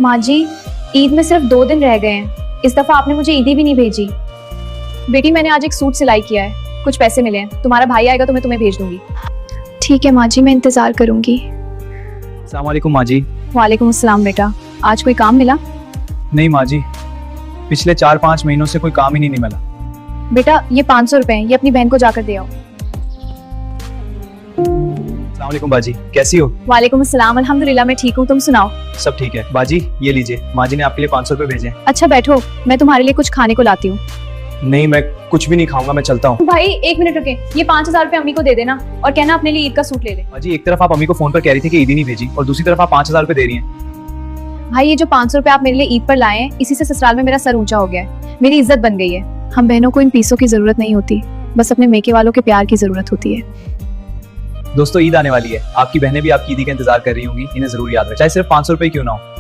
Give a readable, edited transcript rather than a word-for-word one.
माँ जी, ईद में सिर्फ 2 दिन रह गए हैं। इस दफा आपने मुझे ईदी भी नहीं भेजी। बेटी, मैंने आज एक सूट सिलाई किया है, कुछ पैसे मिले हैं। तुम्हारा भाई आएगा तो मैं तुम्हें भेज दूंगी। ठीक है माँ जी, मैं इंतजार करूंगी। अस्सलाम वालेकुम माँ जी। वालेकुम अस्सलाम बेटा, आज कोई काम मिला? नहीं माँ जी, पिछले 4-5 महीनों से कोई काम ही नहीं मिला। बेटा, ये 500 रुपए हैं, ये अपनी बहन को जाकर दे आओ। अस्सलाम वालेकुम बाजी, कैसी हो? वालेकुम अस्सलाम, अल्हम्दुलिल्लाह मैं ठीक हूँ, तुम सुनाओ? सब ठीक है। बाजी ये लीजिए, माँ जी ने आपके लिए 500 रुपए भेजे हैं। अच्छा बैठो, मैं तुम्हारे लिए कुछ खाने को लाती हूँ। नहीं, मैं कुछ भी नहीं खाऊंगा, मैं चलता हूँ। भाई 1 मिनट रुके, ये 5000 रुपए अम्मी को दे देना और कहना अपने लिए ईद का सूट ले ले। बाजी, एक तरफ आप अम्मी को फोन पर कह रही थी कि ईद ही नहीं भेजी और दूसरी तरफ आप 5000 रुपए दे रही हैं। भाई ये जो 500 रुपए आप मेरे लिए ईद पर लाए हैं, इसी से ससुराल में मेरा सर ऊंचा हो गया है, मेरी इज्जत बन गई है। हम बहनों को इन पीसों की जरूरत नहीं होती, बस अपने मेके वालों के प्यार की जरूरत होती है। दोस्तों, ईद आने वाली है, आपकी बहनें भी आपकी ईदी का इंतजार कर रही होंगी। इन्हें जरूर याद रखें, चाहे सिर्फ 500 रुपए क्यों ना हो।